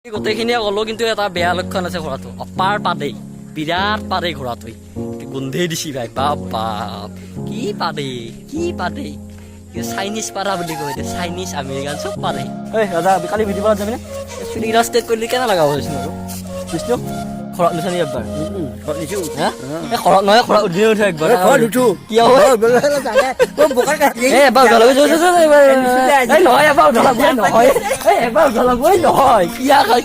গোটেইখিনিয়ে ক'লো কিন্তু এটা বেয়া লক্ষণ আছে ঘোঁৰাটো অপাৰ পাদেই বিৰাট পাদেই ঘোঁৰাটোৱে গোন্ধেই দিছি ভাই বাপ বাপ কি পাদেই চাইনিজ পাৰা বুলি কয় চাইনিজ আমেৰিকান চব পাৰে ঐ দাদা কালি ভিডিঅ' বনাত যাবি নে ফিলিংটা ষ্টেট কৰিলে কেনে লগা হৈছিল আৰু বিষ্ণু খৰক নিচানি একবাৰ খৰক নহয় খৰক উঠি উঠে একবাৰ উঠো কি হ'ব এবাৰ নহয়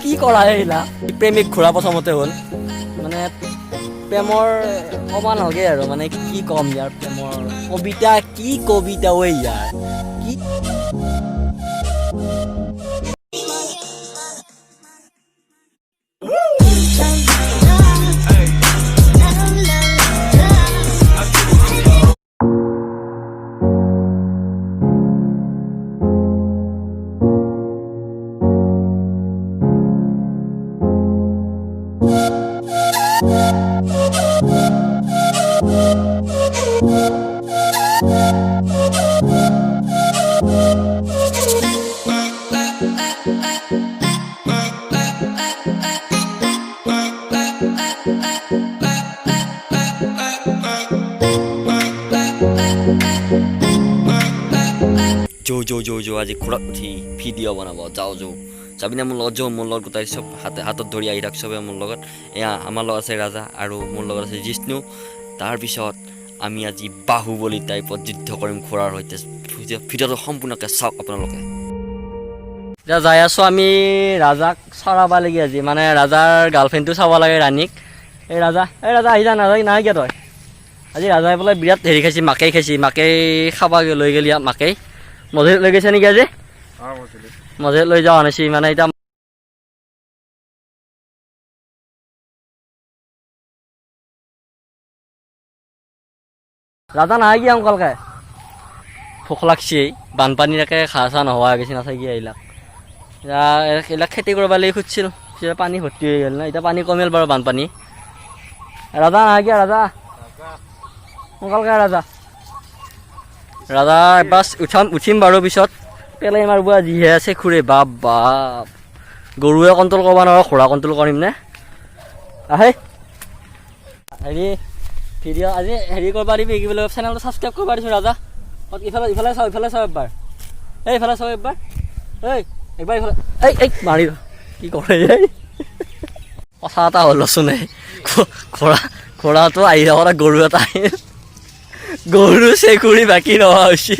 কি কৰা এইলা প্ৰেমিক ঘোঁৰা প্ৰথমতে হ'ল মানে প্ৰেমৰ ক'বা নহগে আৰু মানে কি ক'ম ইয়াৰ প্ৰেমৰ কবিতা ঐ ইয়াৰ কি যো আজি ঘোঁৰাত উঠি ভিডিঅ' বনাব যাওঁ যাবিনে মোৰ লগত যাওঁ মোৰ লগত গোটাই চব হাতত ধৰি আহি থাক চবে মোৰ লগত এয়া আমাৰ লগত আছে ৰাজা আৰু মোৰ লগত আছে জিষ্ণু তাৰপিছত আমি আজি বাহুবলী টাইপত যুদ্ধ কৰিম ঘোঁৰাৰ সৈতে ভিডিঅ'টো সম্পূৰ্ণকৈ চাওক আপোনালোকে এতিয়া যাই আছোঁ আমি ৰাজাক চৰাব লাগে আজি মানে ৰাজাৰ গাৰ্লফ্ৰেণ্ডটো চাব লাগে ৰাণীক এই ৰাজা আহি যা নাই কিয় তই আজি ৰাজাই বোলে বিৰাট হেৰি খাইছি মাকেই খাব লৈ গ'লি মাকেই মজুৰিত লৈ গৈছে নেকি আজি মজুৰিত লৈ যাওঁ আনিছি মানে এতিয়া ৰাজা নাহে কি অংকলকে ভোক লাগছি বানপানীৰ একে খা চা নোহোৱা হৈ গৈছে নাচাই কি এইবিলাক এইবিলাক খেতি কৰিব লাগি খুজিছিল তেতিয়া পানী ভৰ্তি হৈ গ'ল না এতিয়া পানী কমিল বাৰু বানপানী ৰাজা নাহে কি ৰাজা অংকলকে ৰাজা এবাৰ উঠিম বাৰু পিছত পেলাই মাৰিব যিহে আছে খুৰে বাপ গৰুৱে কণ্ট্ৰল কৰিব নোৱাৰো ঘোঁৰা কণ্ট্ৰল কৰিম নে আহে হেৰি ভিডিঅ' আজি হেৰি কৰিব দিবি কি বোলে চেনেলটো ছাবস্ক্ৰাইব কৰিব দিছোঁ ৰাজা ইফালে চাওঁ এবাৰ এইফালে চাওঁ একবাৰ ইফালে এই মাৰি কি কৰে এই কথা এটা হ'লচোন এই ঘোঁৰাটো আহি থাকোঁতে গৰু এটা আহিল গৰু চেকুৰি বাকী নোহোৱা হৈছে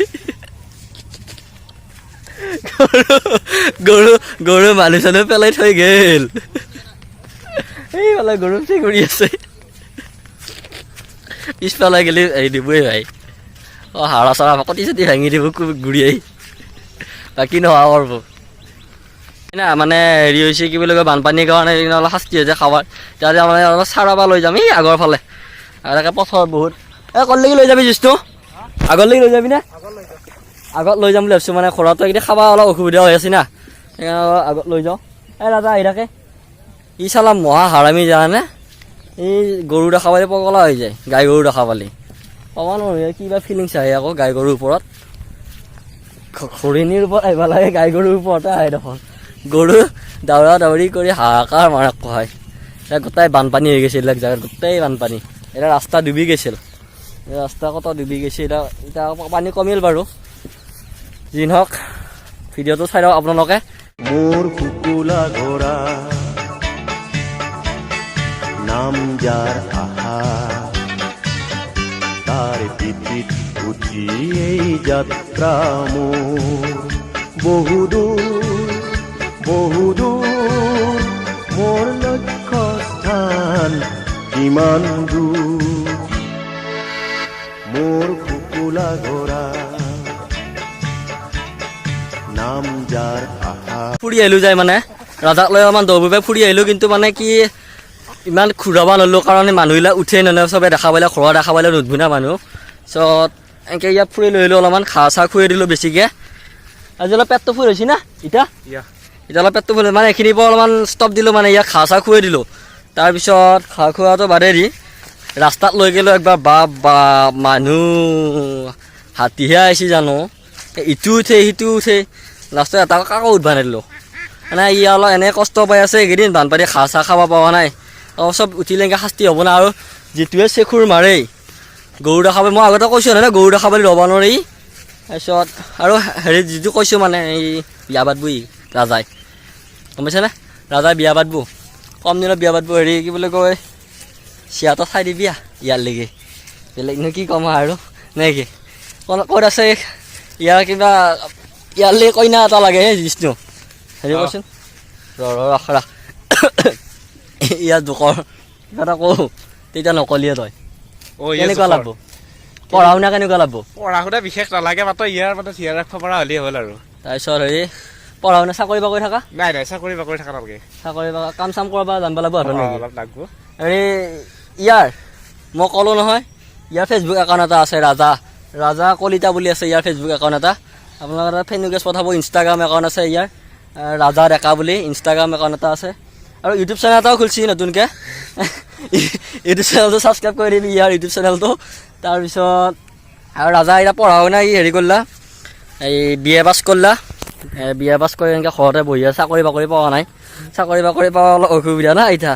গৰু মানুহ চানুহ পেলাই থৈ গ'ল এইফালে গৰু চেকুৰি আছে পিছফালে গেলি হেৰি দিবই ভাই হাৰা চাৰা কটি চটি ভাঙি দিব ঘূৰিয়াই বাকী নোহোৱা কৰিব না মানে হেৰি হৈছে কি বুলি কয় বানপানীৰ কাৰণে অলপ শাস্তি হৈছে খাৱাৰ তেতিয়া মানে অলপ চাৰাবা লৈ যাম এই আগৰ ফালে আৰু তাকে পথৰ বহুত কলৈকে লৈ যাবি জিষ্ণু আগলৈকে লৈ যাবি নে আগত লৈ যাম বুলি ভাবিছোঁ মানে ঘোঁৰাটো এইকেইটা খাব অলপ অসুবিধা হৈ আছে না সেইকাৰণে আগত লৈ যাওঁ ৰাজা আহি থাকে ই চালা মহা হাৰামি জানানে এই গৰু দেখা পালে পগলা হৈ যায় গাই গৰু দেখা পালে ক'ব নোৱাৰি কিবা ফিলিংছ আহে আকৌ গাই গৰুৰ ওপৰত হৰিণীৰ ওপৰত আহিব লাগে গাই গৰুৰ ওপৰতে আহে দেখোন গৰু দাউৰা দাউৰি কৰি হাহাকাৰ মাৰক কয় এতিয়া গোটেই বানপানী হৈ গৈছে এইবিলাক জেগাত গোটেই বানপানী এতিয়া ৰাস্তা ডুবি গৈছিল ৰাস্তা কত ডুবি গৈছে এতিয়া পানী কমিল বাৰু যি নহওক ভিডিঅ'টো চাই লওক আপোনালোকে মোৰ কুকুলা ঘোঁৰা নাম যাৰ আহা তাৰ পিঠিত উঠি এই যাত্ৰা মোৰ বহুদূৰ মোৰ লক্ষ্য স্থান কিমান দূৰ মোৰ কুকুলা ঘোঁৰা নাম যাৰ আহা ফুৰি আহিলোঁ যায় মানে ৰাজাক লৈ অলপমান দৌৰবোৰ ফুৰি আহিলোঁ কিন্তু মানে কি ইমান ঘূৰাব নোৱাৰিলোঁ কাৰণ মানুহবিলাক উঠেই নলয় চবে দেখা পালে ঘোঁৰা দেখা পালে নুধবো না মানুহ পিছত এনেকৈ ইয়াত ফুৰি লৈ আহিলোঁ অলপমান ঘাঁহ চাহ খুৱাই দিলোঁ বেছিকৈ আজি অলপ পেটটো ফুল হৈছে না এতিয়া অলপ পেটটো ফুল মানে এইখিনিৰ পৰা অলপমান ষ্টপ দিলোঁ মানে ইয়াক ঘাঁহ চাহ খুৱাই দিলোঁ তাৰপিছত ঘাঁহ খোৱাটো বাদে দি ৰাস্তাত লৈ গ'লোঁ একবাৰ বাপ মানুহ হাতীহে আহিছে জানো ইটো উঠে সিটো উঠে লাষ্টত এটা কাকো উঠবা নিদিলোঁ মানে ই অলপ এনে কষ্ট পাই আছে এইকেইদিন বানপানী চাহ খাব পৰা নাই চব উঠিলে এনেকৈ শাস্তি হ'ব না আৰু যিটোৱে চেখুৰ মাৰেই গৰু দেখাব মই আগতে কৈছোঁ নহয় গৰু দেখাবলৈ ৰ'ব নোৱাৰি তাৰপিছত আৰু হেৰি যিটো কৈছোঁ মানে এই বিয়া পাতবো ৰাজাই গম পাইছেনে ৰাজাই বিয়া পাতবো কম দিনত বিয়া পাতবো হেৰি কি বুলি কয় চিয়াটো চাই দিবি ইয়াৰলৈকে বেলেগনো কি ক'ম আৰু নে কি ক'ত আছে ইয়াৰ কিবা ইয়াৰলৈ কইনা এটা লাগে হে জিষ্ণু হেৰি কচোন ৰাখ ইয়াৰ জোকৰ কিবা এটা কওঁ তেতিয়া নকলিয়ে তই কেনেকুৱা লাগব পঢ়া শুনা কেনেকুৱা লাগব পঢ়া শুনা বিশেষ নালাগে মাত্ৰ ইয়াৰ মানে ধিয়ান ৰাখিব পৰা হ'লেই হ'ল আৰু তাৰপিছত হেৰি পঢ়া শুনা চাকৰি বাকৰি থকা নাই চাকৰি বাকৰি থকা নালাগে চাকৰি কাম চাম কৰিব জানিব লাগিব আৰু নেকি অলপ লাগব হেৰি ইয়াৰ মই ক'লোঁ নহয় ইয়াৰ ফেচবুক একাউণ্ট এটা আছে ৰাজা কলিতা বুলি আছে ইয়াৰ ফেচবুক একাউণ্ট এটা আপোনালোকে এটা ফ্ৰেণ্ড ৰিকুৱেষ্ট পঠাব ইনষ্টাগ্ৰাম একাউণ্ট আছে ইয়াৰ ৰাজা ডেকা বুলি ইনষ্টাগ্ৰাম একাউণ্ট এটা আছে আৰু ইউটিউব চেনেল এটাও খুলিছে নতুনকৈ ইউটিউব চেনেলটো ছাবস্ক্ৰাইব কৰি দিবি ইয়াৰ ইউটিউব চেনেলটো তাৰপিছত আৰু ৰাজা এতিয়া পঢ়া শুনা হেৰি কৰিলা এই BA পাছ কৰিলা BA পাছ কৰি এনেকৈ ঘৰতে বহি আছে চাকৰি বাকৰি পোৱা নাই চাকৰি বাকৰি পোৱা অলপ অসুবিধা না এতিয়া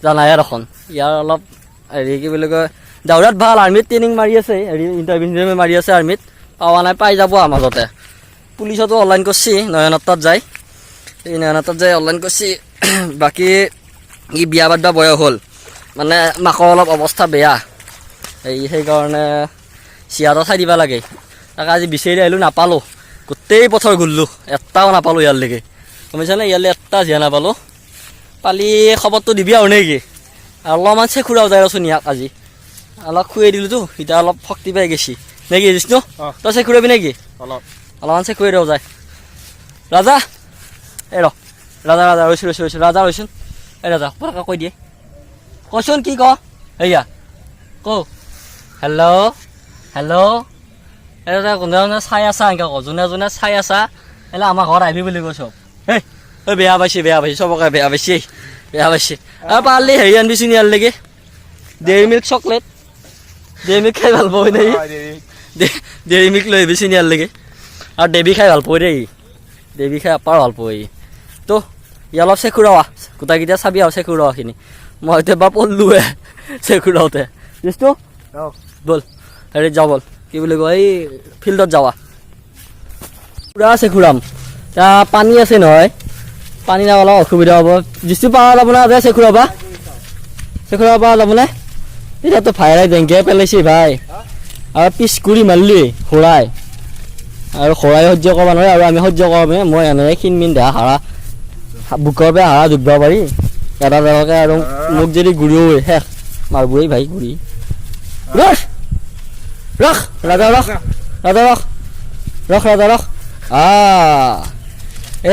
জানাই এখন ইয়াৰ অলপ হেৰি কি বুলি কয় দাউৰাত ভাল আৰ্মিত ট্ৰেইনিং মাৰি আছে হেৰি ইণ্টাৰভিউ মাৰি আছে আৰ্মিত পোৱা নাই পাই যাব মাজতে পুলিচতো অনলাইন কৰিছে নয়নতাত যায় এই নয়নতাত যায় অনলাইন কৰিছে বাকী ই বিয়া পাতিব বয়স হ'ল মানে মাকৰ অলপ অৱস্থা বেয়া সেইকাৰণে চিয়াটো চাই দিব লাগে তাকে আজি বিচাৰি আহিলোঁ নাপালোঁ গোটেই পথৰ ঘূৰিলোঁ এটাও নাপালোঁ ইয়াৰলৈকে গম পাইছানে ইয়ালৈ এটা জীয়া নাপালোঁ পালি খবৰটো দিবি আৰু নেকি অলপমান চেখুৰাও যায় ৰচোন ইয়াক আজি অলপ খুৱাই দিলোঁতো এতিয়া অলপ শক্তি পাই গৈছি নেকি জিষ্ণু তই চেখুৰাবি নেকি অলপমান চেখুৱাই দিওঁ যায় ৰাজা এই ৰাজা ৰৈছোঁ ৰাজা ৰৈচোন এই ৰাজা পটককৈ কৈ দিয়ে কচোন কি ক এয়া কওঁ হেল্ল' এই কোনে চাই আছা এনেকৈ কওঁ যোনে চাই আছা এলে আমাৰ ঘৰত আহিবি বুলি কৈছ এই বেয়া পাইছে চবকে বেয়া পাইছে আৰু পাৰিলে হেৰি আনিবিচোন ইয়াৰলৈকে dairy milk chocolate dairy milk খাই ভাল পাবি নেকি ডেইৰী মিল্ক লৈ আহিবিচোন ইয়াৰলৈকে আৰু ডেবি খাই ভাল পাব দেই ডেবি খাই আপাৰ ভাল পাব তো ই অলপ চেখুৰাৱা গোটাইকেইটা চাবি আৰু চেখুৰাৱাখিনি মই এতিয়া এবাৰ পঢ়লোৱে চেখুৰাওঁতে বুজিছোঁ ব'ল হেৰিত যাওঁ ব'ল কি বুলি কয় এই ফিল্ডত যাৱা পুৰা চেখুৰাম এতিয়া পানী আছে নহয় পানী না অলপ অসুবিধা হ'ব যিটো পাৰা যাব না যে চেখুৰাবা পৰা যাবনে এতিয়াতো ভাইৰাই জেংকিয়াই পেলাইছে ভাই আৰু পিছ কৰি মাৰিলি খোৰাই আৰু খোৰাই সহ্য কৰিব নোৱাৰে আৰু আমি সহ্য কৰামে মই এনেকৈ ক্ষীণমিন দেহা হাৰা বুকৰ পৰা হাৰা জুবিব পাৰি এটা জেগাকৈ আৰু মোক যদি ঘূৰিও শেষ মাৰবই ভাই ঘূৰি ৰখ ৰাজা ৰখ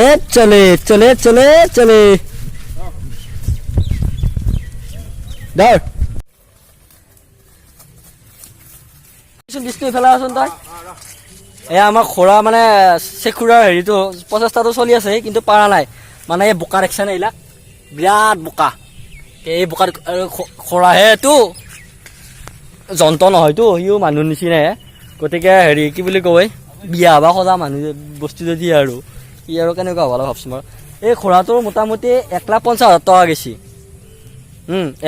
এ চলে ধৰ ডিছটো ইফালে আছোন তই এয়া আমাৰ খোৰা মানে চেখুৰাৰ হেৰিটো প্ৰচেষ্টাটো চলি আছে কিন্তু পৰা নাই মানে এই বোকা দেখিছে নে এইবিলাক বিৰাট বোকা এই বোকাত খোৰাহেতো যন্ত্ৰ নহয়তো সিও মানুহ নিচিনাহে গতিকে হেৰি কি বুলি কয় বিয়া বা সজা মানুহ বস্তু যদি আৰু ই আৰু কেনেকুৱা হ'ব ভাবচোন বাৰু এই খোৰাটোৰ মোটামুটি 1,50,000 টকা গৈছে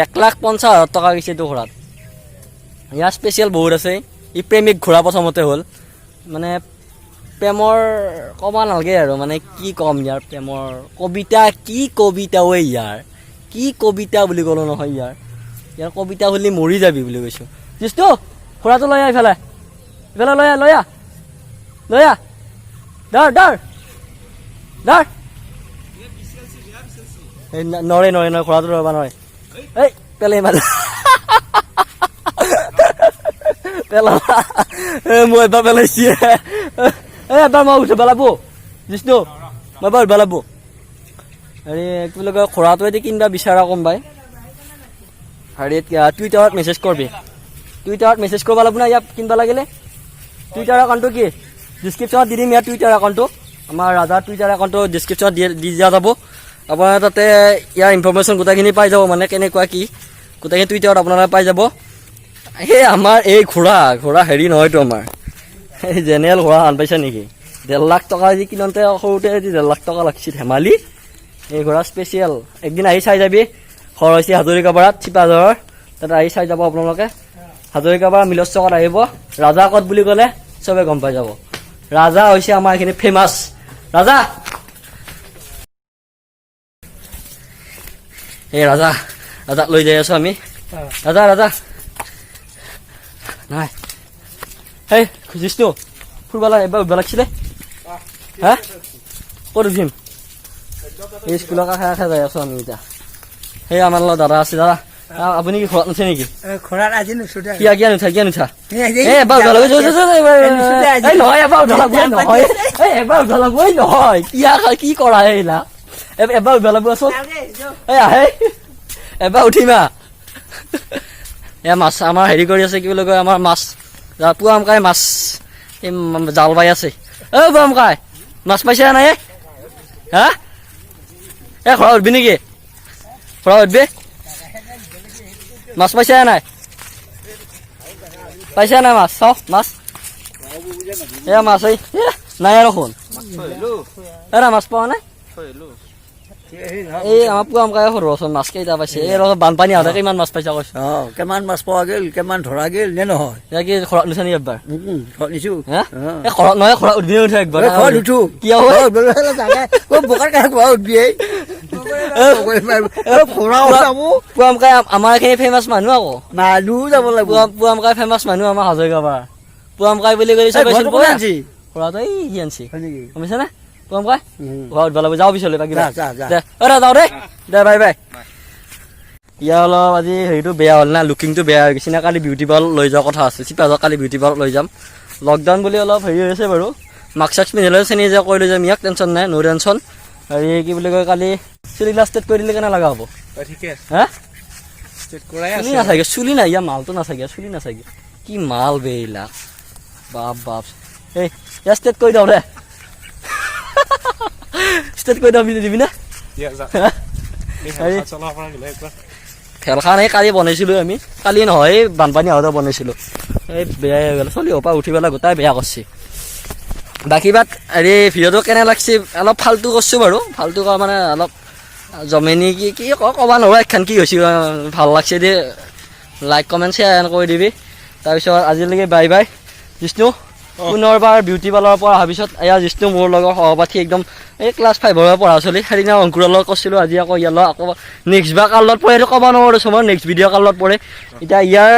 1,50,000 টকা গৈছে এইটো ঘোঁৰাত ইয়াৰ স্পেচিয়েল বহুত আছে ই প্ৰেমিক ঘোঁৰা প্ৰথমতে হ'ল মানে প্ৰেমৰ ক'ব নালাগে আৰু মানে কি ক'ম ইয়াৰ প্ৰেমৰ কবিতা কি কবিতা ঐ ইয়াৰ কি কবিতা বুলি ক'লোঁ নহয় ইয়াৰ কবিতা শুনি মৰি যাবি বুলি কৈছোঁ জিষ্টো ঘোঁৰাটো লৈ আহ ইফালে লৈ আহ ধৰ নৰে ঘোঁৰাটো ৰ'বা নৰে এই পেলাই মাৰ মই এবাৰ পেলাইছি এবাৰ মই উঠি পেলাব জিষ্ণু মই এবাৰ পেলাব হেৰি কি বুলি কয় খোৰাটো এতিয়া কিনিবা বিচাৰা কোনোবাই হেৰিত টুইটাৰত মেছেজ কৰবি টুইটাৰত মেছেজ কৰিব লাগিব না ইয়াক কিনিব লাগিলে টুইটাৰ একাউণ্টটো কি ডিছক্ৰিপশ্যনত দি দিম ইয়াৰ টুইটাৰ একাউণ্টটো আমাৰ ৰাজাৰ টুইটাৰ একাউণ্টটো ডিছক্ৰিপশ্যনত দি দিয়া যাব আপোনাৰ তাতে ইয়াৰ ইনফৰমেশ্যন গোটেইখিনি পাই যাব মানে কেনেকুৱা কি গোটেইখিনি টুইটাৰত আপোনালোকে পাই যাব এই আমাৰ এই ঘোঁৰা হেৰি নহয়তো আমাৰ এই জেনেৰেল ঘোঁৰা আন পাইছা নেকি 1.5 লাখ টকা আজি কিনোতে সৰুতে আজি 1.5 লাখ টকা লাগিছে ধেমালি এই ঘোঁৰা স্পেচিয়েল একদিন আহি চাই যাবি ঘৰ হৈছে হাজৰিকাপাৰাত চিপাঝাৰৰ তাত আহি চাই যাব আপোনালোকে হাজৰিকাপাৰা মিলচ চকত আহিব ৰাজা কট বুলি ক'লে চবে গম পাই যাব ৰাজা হৈছে আমাৰ এইখিনি ফেমাছ ৰাজা এই ৰাজাক লৈ যাই আছো আমি ৰাজা নাই এই জিষ্ণু ফুৰিব এবাৰ উঠিব লাগিছিলে হা ক'ত উঠিম এই স্কুলৰ কাষে যাই আছো আমি এতিয়া সেই আমাৰ লগত দাদা আছে দাদা আপুনি কি ঘৰত নুঠে নেকি ঘোঁৰাত আজি নুঠো দে কিয় নুঠা এবাৰ উঠা লাগি নহয় এবাৰ উঠা লাগব নহয় এবাৰ উঠা লাগব নহয় কি কৰা এইলা এবাৰ উঠা লাগব চোন এই আহে এবাৰ উঠিমা এয়া মাছ আমাৰ হেৰি কৰি আছে কি বুলি কয় আমাৰ মাছ পুৱা আমকাই মাছ এই জাল বাই আছে পুৱা আমকাই মাছ পাইছে নাই হা ঘৰত উঠবি নেকি ঘৰত উঠবি মাছ পাইছে নাই মাছ চাও মাছ এয়া মাছ নাই আৰু শুন মাছ পোৱা নাই এই আমাৰ পুৱা আমকাই সৰু ৰচোন মাছ কেইটা পাইছে এই ৰচোন বানপানী আহোঁতে কিমান মাছ পাইছা কৈছ কিমান মাছ পোৱা গেল কিমান ধৰা গেল নে নহয় কি ঘৰত নুঠা নেকি একবাৰ ঘৰত নিছো ঘৰত নহয় ঘৰত উঠবি নুঠে একবাৰ ঘৰত উঠো কিয় বোকাৰ কাষে খোৱা উঠবি পুৱা আমকাই আমাৰ এইখিনি ফেমাছ মানুহ আকৌ মানুহ যাব লাগিব পুৱা আমকাই ফেমাছ মানুহ আমাৰ হাজৰিকাপাৰা পুৱা আমকাই বুলি কৈ ঘৰতো এই সি আনছি গমছে নে পুৱা আমকাই ঘৰত উঠব লাগিব যাওঁ পিছলৈ বাকী যাওঁ দে বাই বাই ইয়াৰ অলপ আজি হেৰিটো বেয়া হ'ল না লুকিংটো বেয়া হৈ গৈছে না কালি বিউটি পাৰ্লাৰ লৈ যোৱাৰ কথা আছে চিপাঝাৰত কালি বিউটি পাৰ্লাৰ লৈ যাম লকডাউন বুলি অলপ হেৰি হৈছে বাৰু মাস্ক চাস্ক পিন্ধিলে চেনি যে কৈ লৈ যাম ইয়াক টেনশ্যন নাই নো টেনশ্যন হেৰি কি বুলি কয় কালি চুলিগিলা ষ্টেট কৰি দিলে কেনে লগা হ'ব ঠিকে আছে হা কৰাই চুলি নাথাকে চুলি নাই ইয়াৰ মালটো নাথাকে চুলি নাথাকে কি মাল বে এইবিলাক বাপ এই ইয়াৰ ষ্টেট কৰি দিওঁ দে ষ্টেট কৰি দিবি না খেলখন এই কালি বনাইছিলোঁ আমি কালি নহয় এই বানপানী আহোঁতে বনাইছিলোঁ এই বেয়া হৈ গ'ল চলি পৰা উঠি পেলাই গোটাই বেয়া কৰিছে বাকী বাট হেৰি ভিডিঅ'টো কেনে লাগছে অলপ ফাল্টু কৰিছোঁ বাৰু ফাল্টু কৰা মানে অলপ জমেনি কি ক'ব নোৱাৰোঁ একখান কি হৈছে ভাল লাগছে দে লাইক কমেণ্ট শ্বেয়াৰ কৰি দিবি তাৰপিছত আজিলৈকে বাই বাই জিষ্ণু পুনৰবাৰ বিউটি পাৰ্লাৰৰ পৰা অহাৰ পিছত এয়া জিষ্ণু মোৰ লগৰ সহপাঠী একদম এই ক্লাছ 5ৰ পৰা পঢ়া চলি সেইদিনা অংকুৰৰ লগত কৈছিলোঁ আজি আকৌ ইয়াৰ লগত আকৌ নেক্সট বাৰ কাৰ লগত পৰে সেইটো ক'ব নোৱাৰোঁ চবৰ নেক্সট ভিডিঅ' কাৰ লগত পৰে এতিয়া ইয়াৰ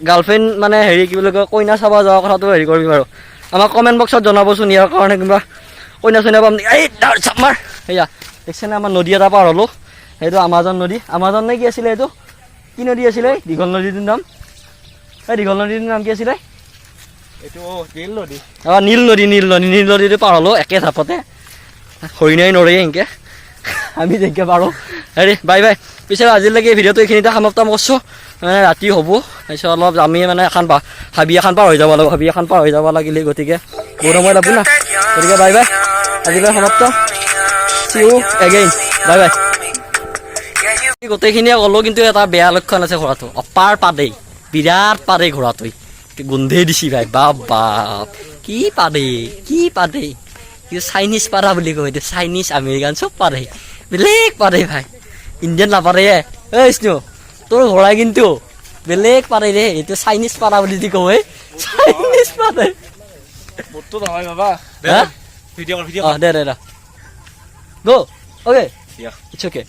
গাৰ্লফ্ৰেণ্ড মানে হেৰি কি বুলি কয় কইনা চাব যোৱাৰ কথাটো হেৰি কৰিবি বাৰু আমাক কমেণ্ট বক্সত জনাবচোন ইয়াৰ কাৰণে কিবা কইনা চইনা পাম নেকি এই চাপমাৰ সেয়া দেখিছেনে আমাৰ নদী এটা পাৰ হ'লোঁ সেইটো আমাজন নদী আমাজন নে কি আছিলে এইটো কি নদী আছিলে দীঘল নদীটোৰ নাম এই দীঘল নদীটোৰ নাম কি আছিলে নীল নদীটো পাৰ হ'লোঁ একে ধাপতে হৰিণাই নৰে এনেকৈ আমি যেনেকৈ পাৰোঁ হেৰি বাই বাই পিছে আজিলৈকে ভিডিঅ'টো এইখিনিতে সমাপ্ত কৰিছোঁ মানে ৰাতি হ'ব তাৰপিছত অলপ আমি মানে হাবি এখন পাৰ হৈ যাব লাগিব হাবি এখন পাৰ হৈ যাব লাগিলে গতিকে বহুত সময় লাগব না গতিকে বাই বাই আজিলৈ সমাপ্ত see you again bye bye গোটেইখিনিয়ে ক'লোঁ কিন্তু এটা বেয়া লক্ষণ আছে ঘোঁৰাটো অপাৰ পাদেই বিৰাট পাদেই ঘোঁৰাটোৱে গোন্ধেই দিছি ভাই বাপ কি পাদে চাইনিজ পাৰা বুলি কয় এইটো চাইনিজ আমেৰিকান চব পাৰে বেলেগ পাৰে ভাই ইণ্ডিয়ান নাপাৰে এই স্নো তোৰ ঘোঁৰাই কিন্তু বেলেগ পাৰে ৰে এইটো চাইনিজ পাৰা বুলি যি কয় চাইনিজ পাৰে দে গো অ'কে ইটছ অ'কে